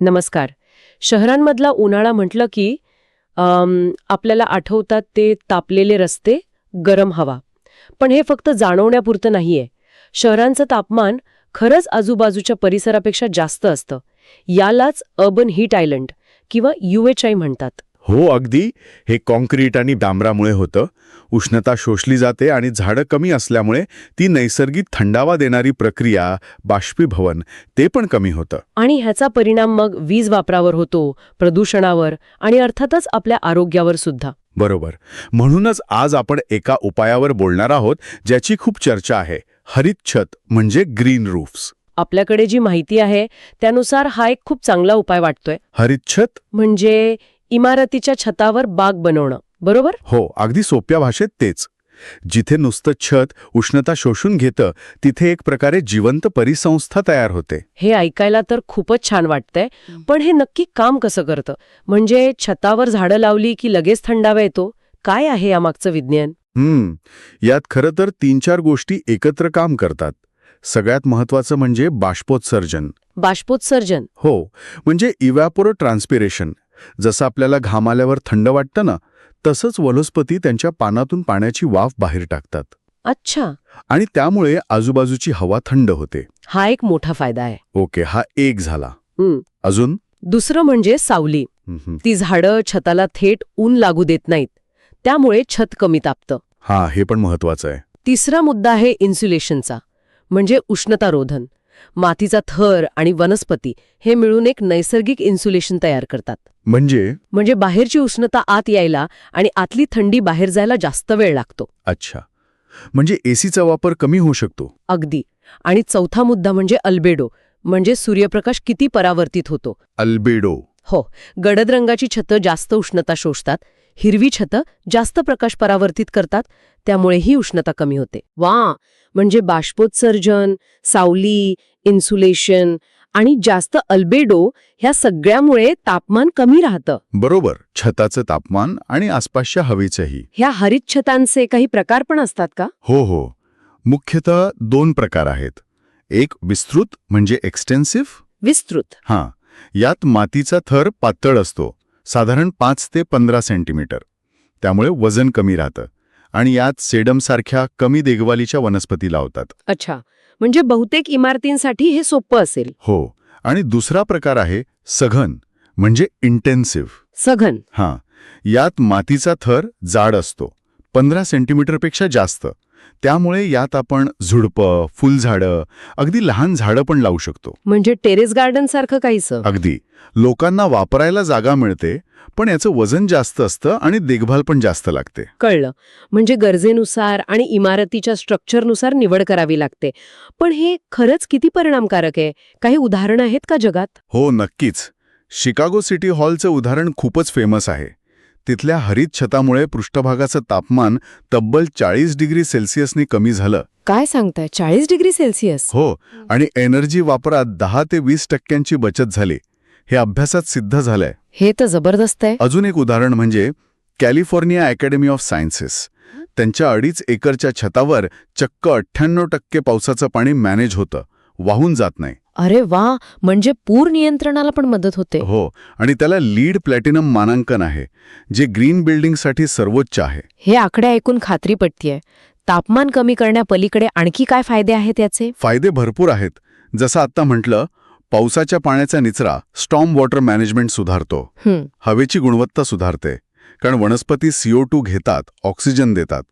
नमस्कार. शहरांमधला उन्हाळा म्हटलं की आपल्याला आठवतात ते तापलेले रस्ते, गरम हवा. पण हे फक्त जाणवण्यापुरतं नाहीये. शहरांचं तापमान खरंच आजूबाजूच्या परिसरापेक्षा जास्त असतं. यालाच अर्बन हीट आयलंड किंवा UHI म्हणतात. हो, अगदी. हे कॉन्क्रीट आणि डांबरामुळे होतं. उष्णता शोषली जाते आणि झाडं कमी असल्यामुळे ती नैसर्गिक थंडावा देणारी प्रक्रिया, बाष्पीभवन, ते पण कमी होतं. आणि ह्याचा परिणाम मग वीज वापरावर होतो, प्रदूषणावर आणि अर्थातच आपल्या आरोग्यावर सुद्धा. बरोबर. म्हणूनच आज आपण एका उपायावर बोलणार आहोत ज्याची खूप चर्चा आहे. हरित छत म्हणजे ग्रीन रूफ्स. आपल्याकडे जी माहिती आहे त्यानुसार हा एक खूप चांगला उपाय वाटतोय. हरित छत? म्हणजे इमारतीच्या छतावर बाग बनवणं, बरोबर? हो, अगदी सोप्या भाषेत तेच. जिथे नुसतं छत उष्णता शोषून घेतं तिथे एक प्रकारे जिवंत परिसंस्था तयार होते. हे ऐकायला तर खूपच छान वाटतंय, पण हे नक्की काम कसं करतं? म्हणजे छतावर झाडं लावली की लगेच थंडावा येतो? काय आहे यामागचं विज्ञान? यात खरं तर 3-4 गोष्टी एकत्र काम करतात. सगळ्यात महत्वाचं म्हणजे बाष्पोत्सर्जन. बाष्पोत्सर्जन? हो, म्हणजे इव्हॅपोरो ट्रान्सपिरेशन. जसं आपल्याला घाम आल्यावर थंड वाटतं ना, तसंच वनस्पती त्यांच्या पानातून पाण्याची वाफ बाहेर टाकतात. अच्छा. आणि त्यामुळे आजूबाजूची हवा थंड होते. हा एक मोठा फायदा आहे. ओके, हा एक झाला. अजून? दुसरं म्हणजे सावली. ती झाडं छताला थेट ऊन लागू देत नाहीत, त्यामुळे छत कमी तापतं. हा, हे पण महत्वाचं आहे. तिसरा मुद्दा आहे इन्सुलेशनचा, म्हणजे उष्णतारोधन. मातीचा थर आणि वनस्पती हे मिळून एक नैसर्गिक इन्सुलेशन तयार करतात. म्हणजे बाहेरची उष्णता आत यायला आणि आतली थंडी बाहेर जायला जास्त वेळ लागतो. अच्छा, म्हणजे एसीचा वापर कमी होऊ शकतो. अगदी. आणि चौथा मुद्दा म्हणजे अल्बेडो, म्हणजे सूर्यप्रकाश किती परावर्तित होतो. अल्बेडो? हो, गडद रंगाची छतं जास्त उष्णता शोषतात, हिरवी छतं जास्त प्रकाश परावर्तित करतात, त्यामुळे ही उष्णता कमी होते. म्हणजे बाष्पोत्सर्जन, सावली, इन्सुलेशन आणि जास्त अल्बेडो ह्या सगळ्यामुळे तापमान कमी राहतं. बरोबर. छताचं तापमान आणि आसपासच्या हवेचंही. ह्या हरित छतांचे काही प्रकार पण असतात का? हो. मुख्यतः 2 प्रकार आहेत. एक विस्तृत म्हणजे एक्सटेन्सिव्ह. विस्तृत? हां, यात मातीचा थर पातळ असतो, साधारण 5 ते 15 सेंटीमीटर. त्यामुळे वजन कमी राहतं. आणि यात सेडमसारख्या कमी देखभालीच्या वनस्पती लावतात. अच्छा, म्हणजे बहुतेक इमारतींसाठी हे सोपं असेल. हो. आणि दुसरा प्रकार आहे सघन म्हणजे इंटेन्सिव्ह. सघन? हां, यात मातीचा थर जाड असतो, 15 सेंटीमीटरपेक्षा जास्त. त्यामुळे यात आपण झुडपं, फुलझाडं, अगदी लहान झाडं पण लावू शकतो. म्हणजे टेरेस गार्डन सारखं काहीसं? अगदी. लोकांना वापरायला जागा मिळते, पण याचं वजन जास्त असतं आणि देखभाल पण जास्त लागते. कळलं. म्हणजे गरजेनुसार आणि इमारतीच्या स्ट्रक्चरनुसार निवड करावी लागते. पण हे खरंच किती परिणामकारक आहे? काही उदाहरणं आहेत का जगात? हो, नक्कीच. शिकागो सिटी हॉलचं उदाहरण खूपच फेमस आहे. तिथल्या हरित छतामुळे पृष्ठभागाचं तापमान तब्बल 40 डिग्री सेल्सिअसनी कमी झालं. काय सांगताय? 40 डिग्री सेल्सिअस? हो, आणि एनर्जी वापरात 10 ते 20% बचत झाली. हे अभ्यासात सिद्ध झालंय. हे तर जबरदस्त आहे. अजून एक उदाहरण म्हणजे कॅलिफोर्निया अकॅडमी ऑफ सायन्सेस. त्यांच्या 2.5 एकरच्या छतावर चक्क 98% पावसाचं पाणी मॅनेज होतं, वाहून जात नाही. अरे वा, म्हणजे पूर नियंत्रणाला पण मदत होते. हो, आणि त्याला लीड प्लॅटिनम मानांकन आहे, जे ग्रीन बिल्डिंगसाठी सर्वोच्च आहे. हे आकडे ऐकून खात्री पटतीये. तापमान कमी करण्यापलीकडे आणखी काय फायदे आहेत याचे? फायदे भरपूर आहेत. जसं आता म्हटलं, पावसाच्या पाण्याचा निचरा, स्टॉर्म वॉटर मॅनेजमेंट सुधारतो. हवेची गुणवत्ता सुधारते, कारण वनस्पती CO2 घेतात, ऑक्सिजन देतात.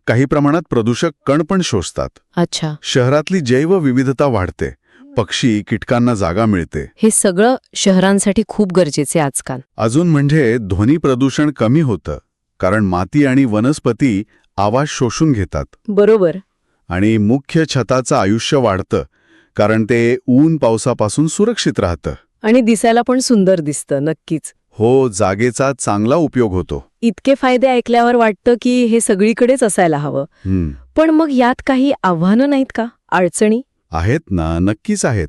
काही प्रमाणात प्रदूषक कण पण शोषतात. अच्छा. शहरातली जैवविविधता वाढते, पक्षी, कीटकांना जागा मिळते. हे सगळं शहरांसाठी खूप गरजेचे आजकाल. अजून म्हणजे ध्वनी प्रदूषण कमी होतं, कारण माती आणि वनस्पती आवाज शोषून घेतात. बरोबर. आणि मुख्य छताचं आयुष्य वाढतं, कारण ते ऊन पावसापासून सुरक्षित राहतं. आणि दिसायला पण सुंदर दिसतं. नक्कीच. हो, जागेचा चांगला उपयोग होतो. इतके फायदे ऐकल्यावर वाटतं की हे सगळीकडेच असायला हवं. पण मग यात काही आव्हानं नाहीत का? अडचणी आहेत ना, नक्कीच आहेत.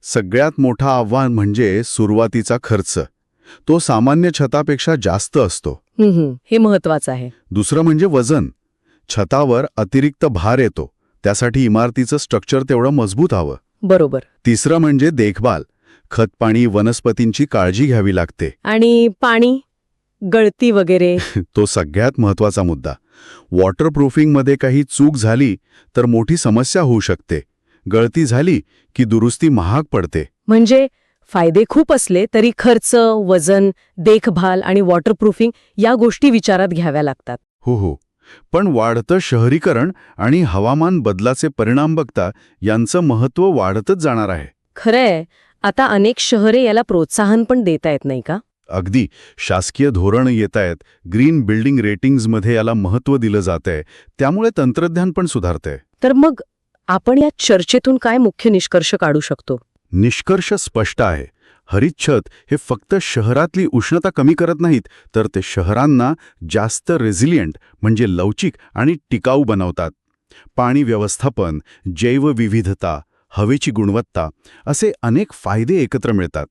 सगळ्यात मोठं आव्हान म्हणजे सुरुवातीचा खर्च. तो सामान्य छतापेक्षा जास्त असतो. हे महत्वाचं आहे. दुसरं म्हणजे वजन. छतावर अतिरिक्त भार येतो, त्यासाठी इमारतीचं स्ट्रक्चर तेवढं मजबूत हवं. बरोबर. तिसरं म्हणजे देखभाल. खतपाणी वनस्पतींची काळजी घ्यावी लागते. आणि पाणी, गळती वगैरे? तो सगळ्यात महत्वाचा मुद्दा. वॉटरप्रूफिंगमध्ये काही चूक झाली तर मोठी समस्या होऊ शकते. गळती झाली की दुरुस्ती महाग पडते. म्हणजे फायदे खूप असले तरी खर्च, वजन, देखभाल आणि वॉटरप्रूफिंग या गोष्टी विचारात घ्याव्या लागतात. हो. पण वाढतं शहरीकरण आणि हवामान बदलाचे परिणाम बघता यांचं महत्त्व वाढतच जाणार आहे. खरंय, आता अनेक शहरे याला प्रोत्साहन पण देता येत नाही का? अगदी शासकीय धोरणं येत आहेत. ग्रीन बिल्डिंग रेटिंग्जमध्ये याला महत्त्व दिलं जातंय. त्यामुळे तंत्रज्ञान पण सुधारतंय. तर मग आपण या चर्चेतून काय मुख्य निष्कर्ष काढू शकतो? निष्कर्ष स्पष्ट आहे. हरित छत हे फक्त शहरातली उष्णता कमी करत नाहीत, तर ते शहरांना जास्त रेझिलियंट म्हणजे लवचिक आणि टिकाऊ बनवतात. पाणी व्यवस्थापन, जैवविविधता, हवेची गुणवत्ता असे अनेक फायदे एकत्र मिळतात.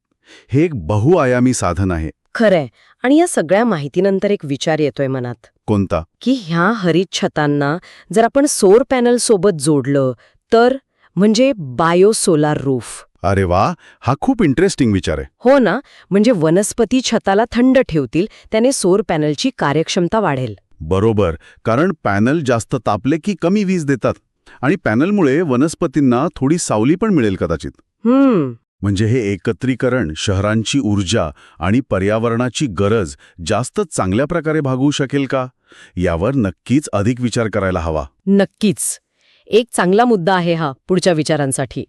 हे एक बहुआयामी साधन आहे. खरंय. आणि या सगळ्या माहितीनंतर एक विचार येतोय मनात, कोणता? की ह्या हरित छतांना जर आपण सौर पॅनल सोबत जोडलं तर, म्हणजे बायो सोलार रूफ. अरे वा, हा खूप इंटरेस्टिंग विचार आहे. हो ना, म्हणजे वनस्पती छताला थंड ठेवतील, त्याने सौर पॅनलची कार्यक्षमता वाढेल. बरोबर, कारण पॅनल जास्त तापले की कमी वीज देतात आणि पॅनलमुळे वनस्पतींना थोडी सावली पण मिळेल कदाचित. म्हणजे हे एकत्रीकरण शहरांची ऊर्जा आणि पर्यावरणाची गरज जास्त चांगल्या प्रकारे भागवू शकेल का, यावर नक्कीच अधिक विचार करायला हवा. नक्कीच. एक चांगला मुद्दा आहे हा पुढच्या विचारांसाठी.